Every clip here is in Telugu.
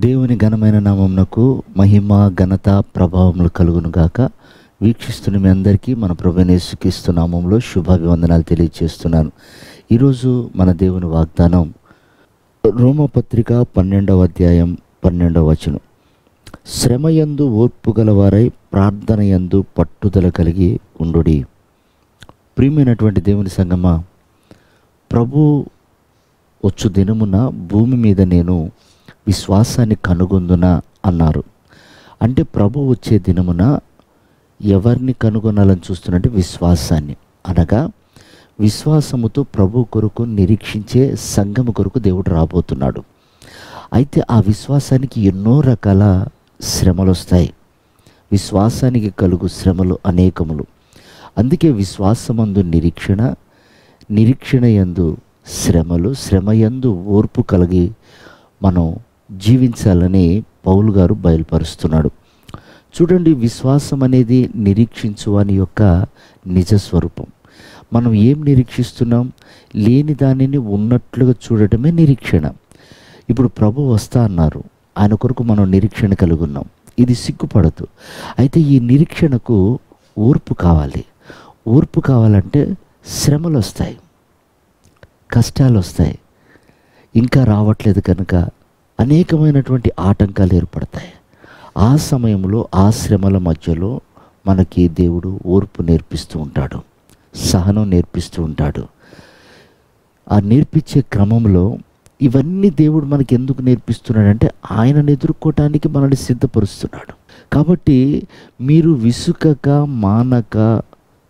దేవుని ఘనమైన నామమునకు మహిమ ఘనత ప్రభావములు కలుగును గాక. వీక్షిస్తున్న మీ అందరికీ మన ప్రభువైన యేసుక్రీస్తు నామములో శుభాభివందనాలు తెలియజేస్తున్నాను. ఈరోజు మన దేవుని వాగ్దానం రోమపత్రిక 12వ అధ్యాయం 12వ వచనం. శ్రమయందు ఓర్పు గలవారై ప్రార్థనయందు పట్టుదల కలిగి ఉండుడి. ప్రియమైనటువంటి దేవుని సంగమా, ప్రభు వచ్చు దినమున భూమి మీద నేను విశ్వాసాన్ని కనుగొందునా అన్నారు. అంటే ప్రభు వచ్చే దినమున ఎవరిని కనుగొనాలని చూస్తున్నట్టు విశ్వాసాన్ని, అనగా విశ్వాసముతో ప్రభు కొరకు నిరీక్షించే సంఘము కొరకు దేవుడు రాబోతున్నాడు. అయితే ఆ విశ్వాసానికి ఎన్నో రకాల శ్రమలు వస్తాయి. విశ్వాసానికి కలుగు శ్రమలు అనేకములు. అందుకే విశ్వాసమందు నిరీక్షణ, నిరీక్షణ యందు శ్రమలు, శ్రమయందు ఓర్పు కలిగి మనం జీవించాలని పౌలు గారు బయలుపరుస్తున్నాడు. చూడండి, విశ్వాసం అనేది నిరీక్షించు అని యొక్క నిజస్వరూపం. మనం ఏం నిరీక్షిస్తున్నాం? లేని దానిని ఉన్నట్లుగా చూడటమే నిరీక్షణ. ఇప్పుడు ప్రభు వస్తా అన్నారు, ఆయన కొరకు మనం నిరీక్షణ కలిగి ఉన్నాం. ఇది సిగ్గుపడదు. అయితే ఈ నిరీక్షణకు ఓర్పు కావాలి. ఓర్పు కావాలంటే శ్రమలు వస్తాయి, కష్టాలు వస్తాయి. ఇంకా రావట్లేదు కనుక అనేకమైనటువంటి ఆటంకాలు ఏర్పడతాయి. ఆ సమయంలో, ఆ శ్రమల మధ్యలో మనకి దేవుడు ఓర్పు నేర్పిస్తూ ఉంటాడు, సహనం నేర్పిస్తూ ఉంటాడు. ఆ నేర్పించే క్రమంలో ఇవన్నీ దేవుడు మనకి ఎందుకు నేర్పిస్తున్నాడంటే ఆయనను ఎదుర్కోవటానికి మనల్ని సిద్ధపరుస్తున్నాడు. కాబట్టి మీరు విసుకక మానక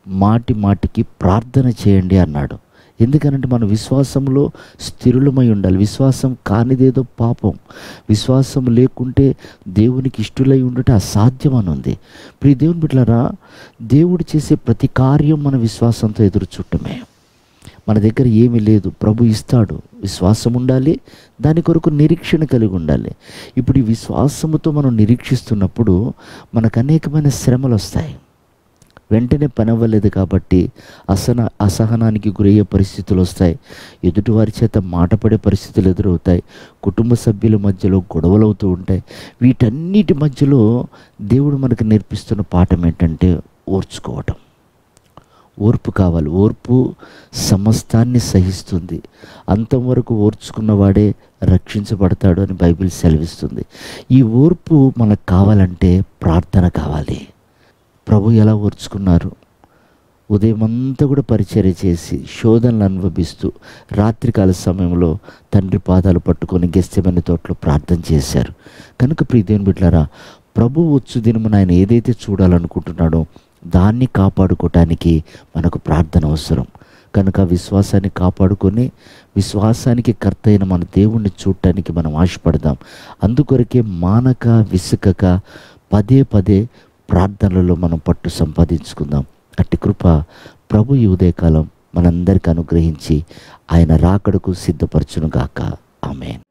మాటి మాటికి ప్రార్థన చేయండి అన్నాడు. ఎందుకనంటే మన విశ్వాసంలో స్థిరులమై ఉండాలి. విశ్వాసం కానిదేదో పాపం. విశ్వాసం లేకుంటే దేవునికి ఇష్టలై ఉండటం అసాధ్యం అని ఉంది. ఇప్పుడు ఈ దేవుని బిడ్డలారా, దేవుడు చేసే ప్రతి కార్యం మన విశ్వాసంతో ఎదురు చూడటమే. మన దగ్గర ఏమీ లేదు, ప్రభు ఇస్తాడు. విశ్వాసం ఉండాలి, దాని కొరకు నిరీక్షణ కలిగి ఉండాలి. ఇప్పుడు ఈ విశ్వాసముతో మనం నిరీక్షిస్తున్నప్పుడు మనకు అనేకమైన శ్రమలు వస్తాయి. వెంటనే పని అవ్వలేదు కాబట్టి అసహనానికి గురయ్యే పరిస్థితులు వస్తాయి. ఎదుటివారి చేత మాట పడే పరిస్థితులు ఎదురవుతాయి. కుటుంబ సభ్యుల మధ్యలో గొడవలు అవుతూ ఉంటాయి. వీటన్నిటి మధ్యలో దేవుడు మనకు నేర్పిస్తున్న పాఠం ఏంటంటే ఓర్చుకోవటం. ఓర్పు కావాలి. ఓర్పు సమస్తాన్ని సహిస్తుంది. అంతం వరకు ఓర్చుకున్నవాడే రక్షించబడతాడు అని బైబిల్ సెలవిస్తుంది. ఈ ఓర్పు మనకు కావాలంటే ప్రార్థన కావాలి. ప్రభు ఎలా ఓర్చుకున్నారు? ఉదయం అంతా కూడా పరిచర్య చేసి శోధనలు అనుభవిస్తూ రాత్రికాల సమయంలో తండ్రి పాదాలు పట్టుకొని గెత్సేమనే తోటలో ప్రార్థన చేశారు. కనుక ప్రియ దేవుని బిడ్డలారా, ప్రభు వచ్చు దినమున ఆయన ఏదైతే చూడాలనుకుంటున్నాడో దాన్ని కాపాడుకోవటానికి మనకు ప్రార్థన అవసరం. కనుక విశ్వాసాన్ని కాపాడుకొని విశ్వాసానికి కర్త అయిన మన దేవుణ్ణి చూడటానికి మనం ఆశపడదాం. అందుకొరకే మానక విసుకక పదే పదే ప్రార్థనలలో మనం పట్టు సంపాదించుకుందాం. అట్టి కృప ప్రభు ఈ ఉదయకాలం మనందరికీ అనుగ్రహించి ఆయన రాకడకు సిద్ధపరచునుగాక. ఆమేన్.